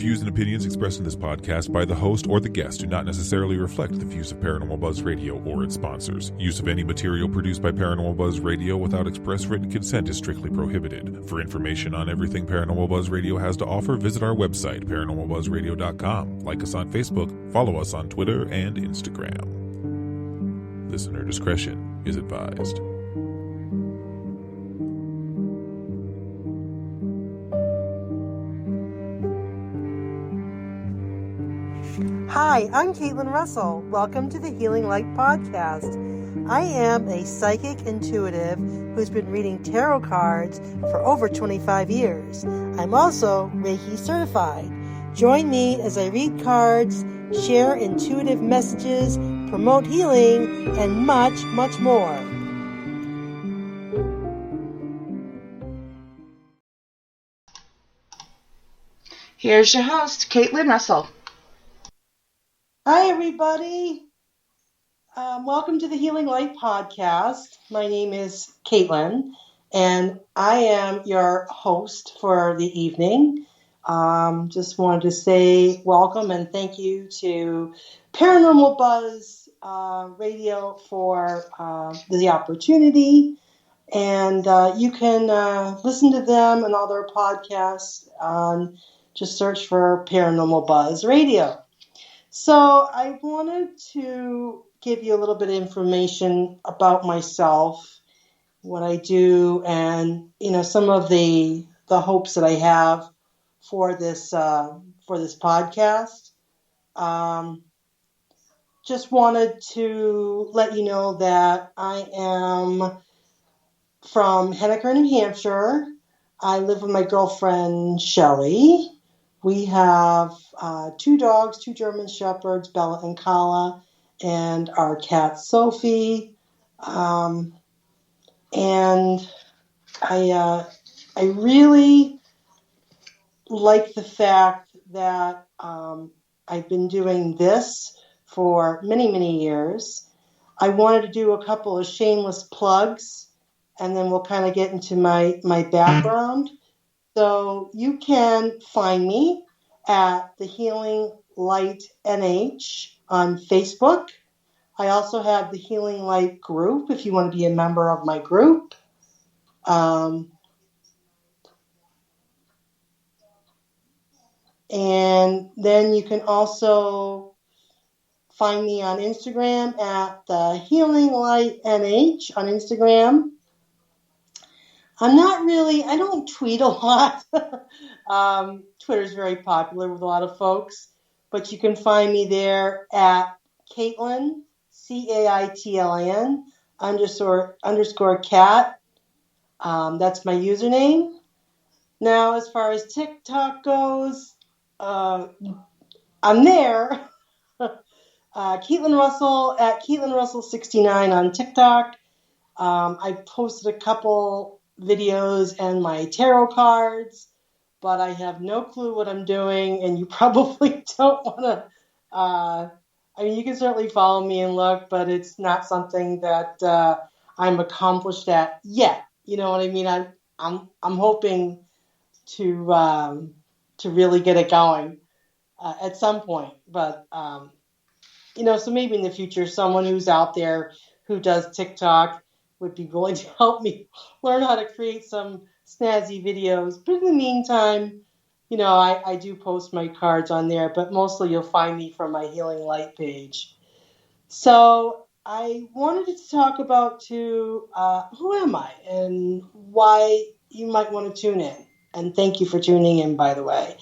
views and opinions expressed in this podcast by the host or the guest do not necessarily reflect the views of Paranormal Buzz Radio or its sponsors. Use of any material produced by Paranormal Buzz Radio without express written consent is strictly prohibited. For information on everything Paranormal Buzz Radio has to offer, visit our website, paranormalbuzzradio.com. Like us on Facebook, follow us on Twitter and Instagram. Listener discretion is advised. Hi, I'm Caitlin Russell. Welcome to the Healing Light Podcast. I am a psychic intuitive who's been reading tarot cards for over 25 years. I'm also Reiki certified. Join me as I read cards, share intuitive messages, promote healing, and much, much more. Here's your host, Caitlin Russell. Hi, everybody. Welcome to the Healing Light Podcast. My name is Caitlin, and I am your host for the evening. Just wanted to say welcome and thank you to Paranormal Buzz Radio for the opportunity. And you can listen to them and all their podcasts. Just search for Paranormal Buzz Radio. So I wanted to give you a little bit of information about myself, what I do, and some of the hopes that I have for this podcast. Just wanted to let you know that I am from Henniker, New Hampshire. I live with my girlfriend Shelly. We have 2 dogs, 2 German Shepherds, Bella and Kala, and our cat Sophie. And I really like the fact that I've been doing this for many, many years. I wanted to do a couple of shameless plugs, and then we'll kind of get into my background. So you can find me at the Healing Light NH on Facebook. I also have the Healing Light group if you want to be a member of my group. And then you can also find me on Instagram at the Healing Light NH on Instagram. I don't tweet a lot. Twitter's very popular with a lot of folks, but you can find me there at Caitlin, CAITLIN _ cat. That's my username. Now, as far as TikTok goes, I'm there. Caitlin Russell at Caitlin Russell 69 on TikTok. I posted a couple videos and my tarot cards, but I have no clue what I'm doing, and you probably don't want to. You can certainly follow me and look, but it's not something that I'm accomplished at yet. You know what I mean? I'm hoping to really get it going at some point, but so maybe in the future, someone who's out there who does TikTok would be willing to help me learn how to create some snazzy videos. But in the meantime, I do post my cards on there, but mostly you'll find me from my Healing Light page. So I wanted to talk about who am I and why you might want to tune in. And thank you for tuning in, by the way.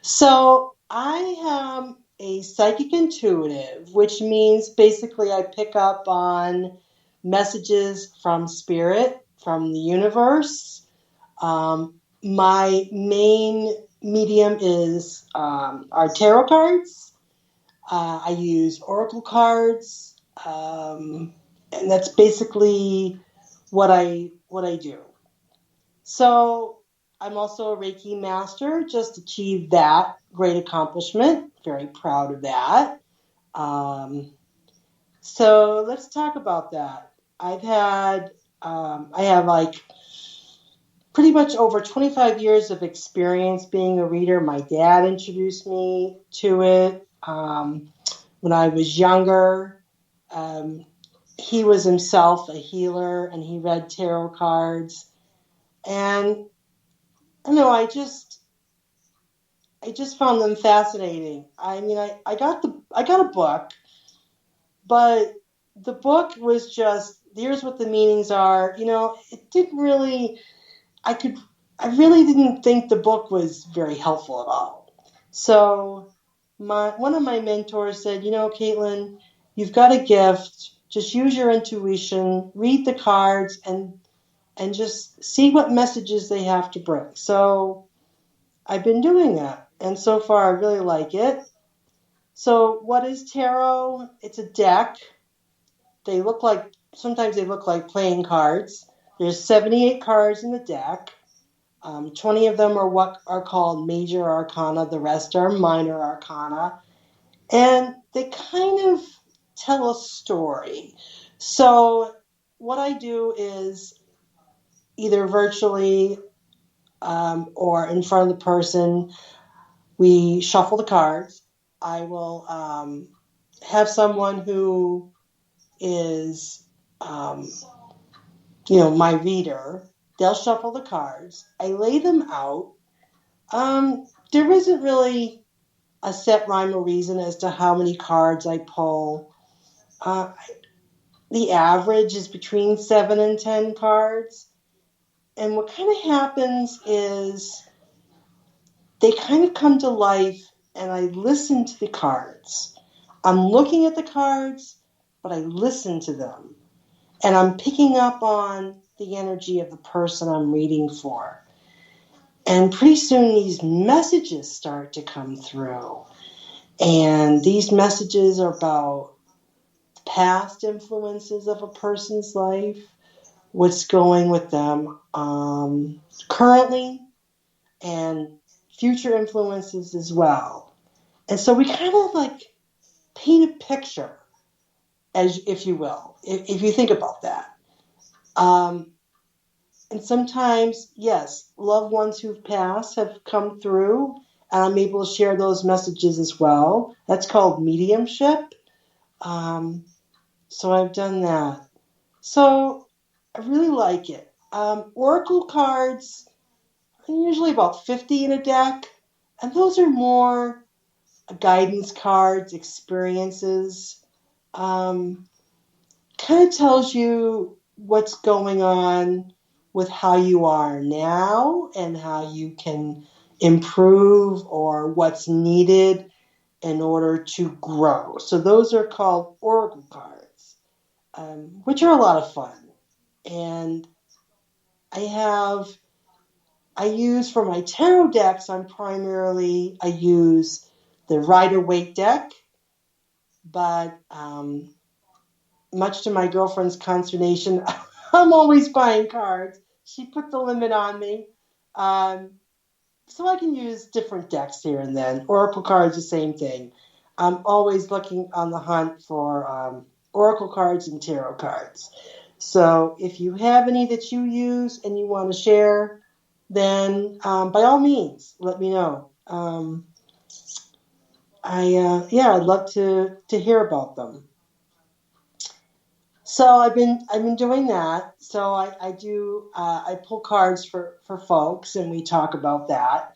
So I am a psychic intuitive, which means basically I pick up on messages from spirit, from the universe. My main medium is our tarot cards. I use oracle cards, and that's basically what I do. So I'm also a Reiki master, just achieved that great accomplishment. Very proud of that. So let's talk about that. I have like pretty much over 25 years of experience being a reader. My dad introduced me to it when I was younger. He was himself a healer, and he read tarot cards. And I just found them fascinating. I mean, I got a book, but the book was just, here's what the meanings are. It didn't really, I really didn't think the book was very helpful at all. So one of my mentors said, Caitlin, you've got a gift. Just use your intuition, read the cards, and just see what messages they have to bring. So I've been doing that, and so far I really like it. So what is tarot? It's a deck. Sometimes they look like playing cards. There's 78 cards in the deck. 20 of them are what are called major arcana. The rest are minor arcana. And they kind of tell a story. So what I do is either virtually or in front of the person, we shuffle the cards. I will have someone who is, my reader. They'll shuffle the cards. I lay them out. There isn't really a set rhyme or reason as to how many cards I pull. The average is between 7 and 10 cards. And what kind of happens is they kind of come to life, and I listen to the cards. I'm looking at the cards, but I listen to them. And I'm picking up on the energy of the person I'm reading for. And pretty soon these messages start to come through. And these messages are about past influences of a person's life, what's going with them currently, and future influences as well. And so we kind of like paint a picture, as if you will, if you think about that. And sometimes, yes, loved ones who've passed have come through, and I'm able to share those messages as well. That's called mediumship. So I've done that. So I really like it. Oracle cards are usually about 50 in a deck, and those are more guidance cards, experiences. Kind of tells you what's going on with how you are now and how you can improve or what's needed in order to grow. So those are called oracle cards, which are a lot of fun. And I use for my tarot decks, I use the Rider-Waite deck, but much to my girlfriend's consternation, I'm always buying cards. She put the limit on me. So I can use different decks here and then. Oracle cards, the same thing. I'm always looking on the hunt for oracle cards and tarot cards. So if you have any that you use and you want to share, then by all means, let me know. I'd love to hear about them. So I've been doing that. So I pull cards for folks, and we talk about that.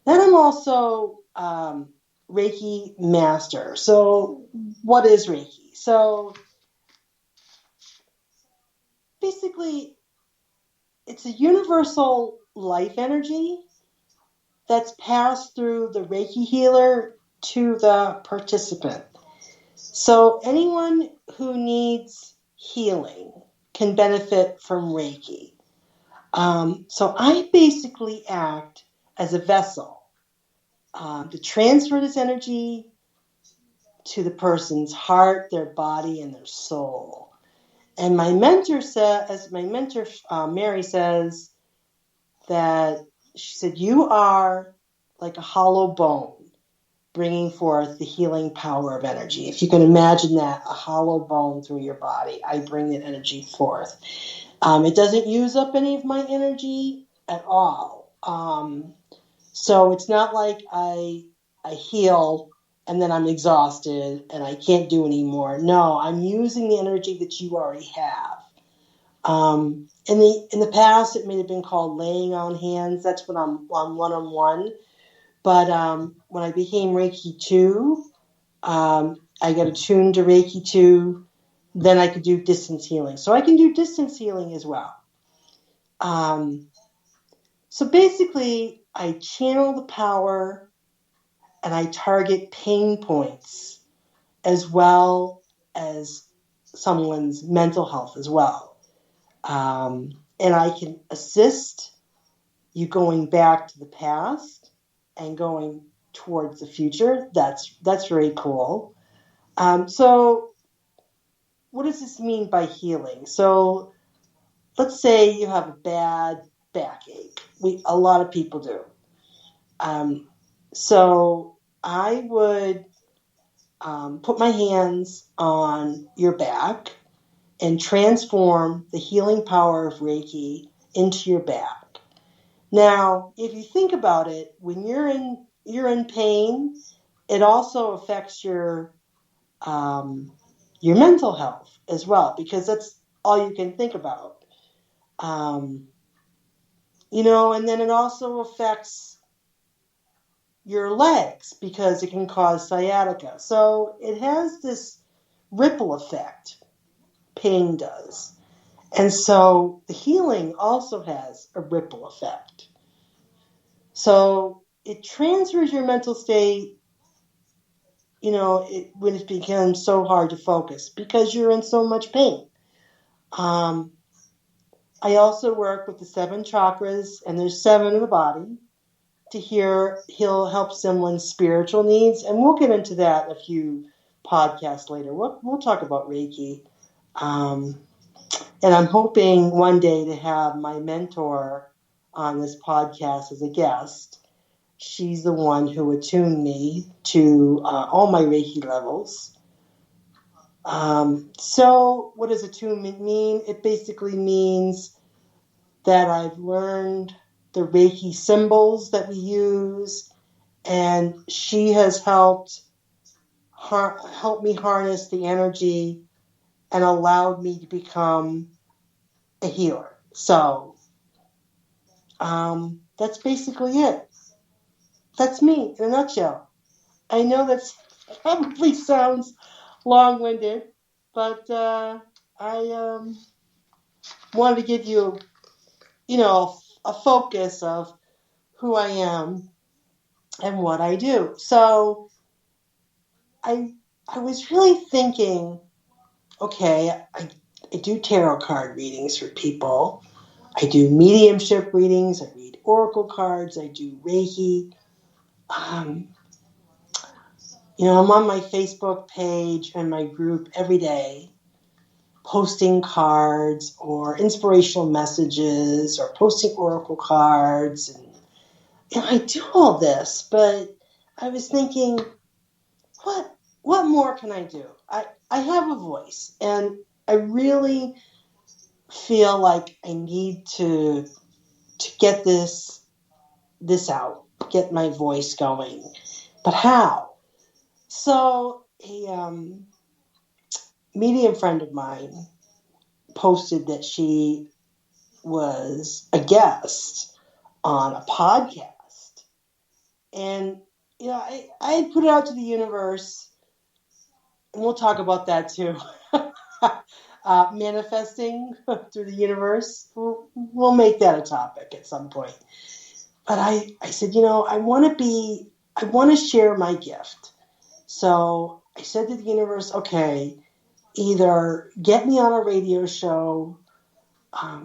Then I'm also Reiki master. So what is Reiki? So basically, it's a universal life energy that's passed through the Reiki healer to the participant. So anyone who needs healing can benefit from Reiki. So I basically act as a vessel to transfer this energy to the person's heart, their body, and their soul. And my mentor Mary says that she said, you are like a hollow bone bringing forth the healing power of energy. If you can imagine that, a hollow bone through your body, I bring that energy forth. It doesn't use up any of my energy. at all. So it's not like I heal and then I'm exhausted and I can't do anymore. No, I'm using the energy that you already have. In the past, it may have been called laying on hands. That's when I'm one-on-one. But when I became Reiki 2, I got attuned to Reiki 2. Then I could do distance healing. So I can do distance healing as well. So basically, I channel the power and I target pain points as well as someone's mental health as well. And I can assist you going back to the past and going towards the future. That's very cool. So what does this mean by healing? So let's say you have a bad backache. A lot of people do. So I would put my hands on your back and transform the healing power of Reiki into your back. Now, if you think about it, when you're in pain, it also affects your mental health as well, because that's all you can think about. And then it also affects your legs because it can cause sciatica. So it has this ripple effect, pain does. And so the healing also has a ripple effect. So it transfers your mental state, when it becomes so hard to focus because you're in so much pain. I also work with the 7 chakras, and there's 7 in the body, to he'll help someone's spiritual needs. And we'll get into that in a few podcasts later. We'll talk about Reiki. And I'm hoping one day to have my mentor on this podcast as a guest. She's the one who attuned me to all my Reiki levels. So what does attunement mean? It basically means that I've learned the Reiki symbols that we use, and she has helped me harness the energy and allowed me to become a healer. So that's basically it. That's me in a nutshell. I know that probably sounds long-winded, but I wanted to give you, a focus of who I am and what I do. So I was really thinking, okay, I do tarot card readings for people. I do mediumship readings. I read oracle cards. I do Reiki. I'm on my Facebook page and my group every day, posting cards or inspirational messages or posting oracle cards. And I do all this, but I was thinking, what more can I do? I have a voice, and I really feel like I need to get this out, get my voice going. But how? So a medium friend of mine posted that she was a guest on a podcast. And, I put it out to the universe, and we'll talk about that too. Manifesting through the universe. We'll make that a topic at some point. But I said, I want to share my gift. So I said to the universe, okay, either get me on a radio show,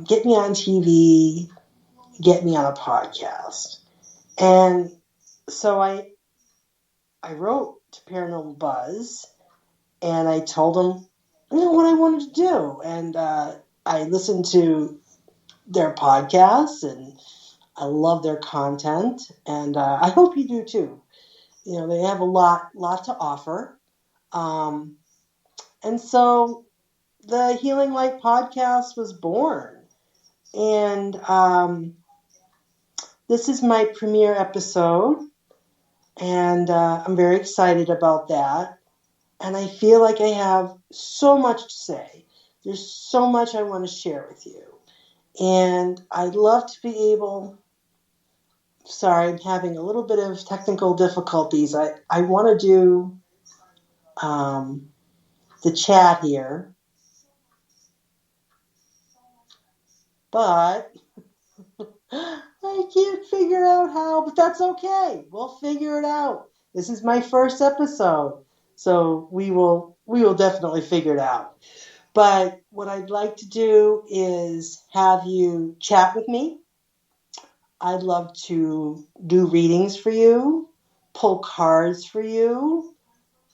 get me on TV, get me on a podcast. And so I wrote to Paranormal Buzz, and I told them, what I wanted to do. And I listened to their podcasts, and I love their content, and I hope you do too. They have a lot to offer. And so the Healing Light podcast was born. And this is my premiere episode, and I'm very excited about that. And I feel like I have so much to say. There's so much I want to share with you. And I'd love to be able... Sorry, I'm having a little bit of technical difficulties. I want to do the chat here. But I can't figure out how, but that's okay. We'll figure it out. This is my first episode, so we will definitely figure it out. But what I'd like to do is have you chat with me. I'd love to do readings for you, pull cards for you,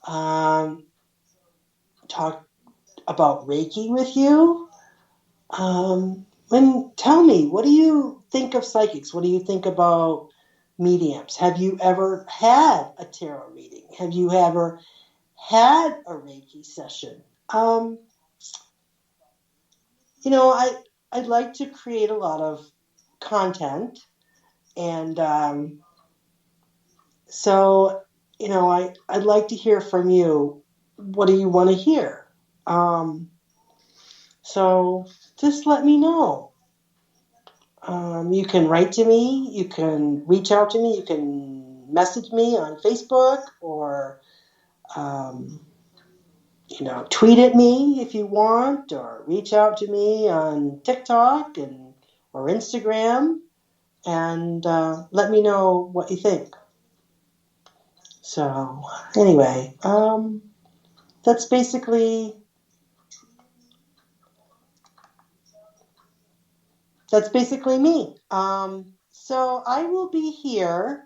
talk about Reiki with you. And tell me, what do you think of psychics? What do you think about mediums? Have you ever had a tarot reading? Have you ever had a Reiki session? I'd like to create a lot of content. And I'd like to hear from you. What do you want to hear? So just let me know. You can write to me. You can reach out to me. You can message me on Facebook or, tweet at me if you want, or reach out to me on TikTok or Instagram, and let me know what you think. So anyway, that's basically me. So I will be here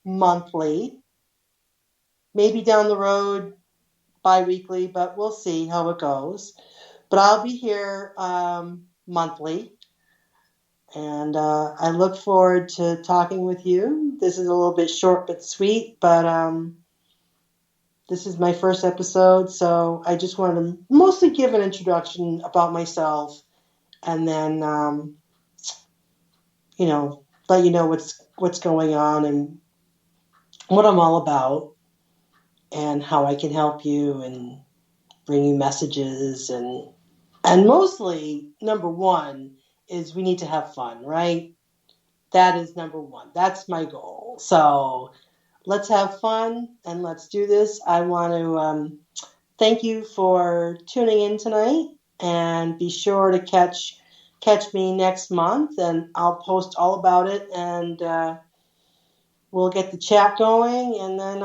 monthly, maybe down the road bi-weekly, but we'll see how it goes. But I'll be here monthly, and I look forward to talking with you. This is a little bit short but sweet, but this is my first episode, so I just wanted to mostly give an introduction about myself, and then let you know what's going on and what I'm all about, and how I can help you and bring you messages, and mostly, number one is we need to have fun, right? That is number one. That's my goal. So let's have fun and let's do this. I want to thank you for tuning in tonight, and be sure to catch me next month, and I'll post all about it, and we'll get the chat going, and then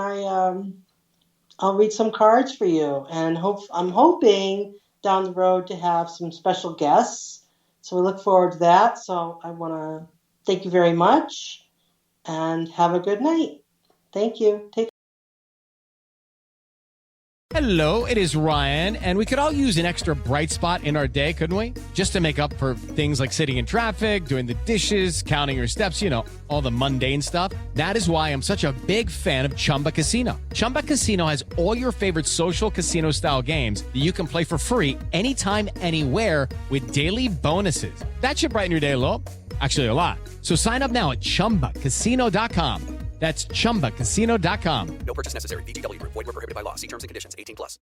I'll read some cards for you, and I'm hoping down the road to have some special guests. So we look forward to that. So I want to thank you very much, and have a good night. Thank you. Take care. Hello, it is Ryan, and we could all use an extra bright spot in our day, couldn't we? Just to make up for things like sitting in traffic, doing the dishes, counting your steps, all the mundane stuff. That is why I'm such a big fan of Chumba Casino. Chumba Casino has all your favorite social casino-style games that you can play for free anytime, anywhere, with daily bonuses. That should brighten your day a little. Actually, a lot. So sign up now at ChumbaCasino.com. That's ChumbaCasino.com. No purchase necessary. VGW Group. Void where prohibited by law. See terms and conditions. 18+.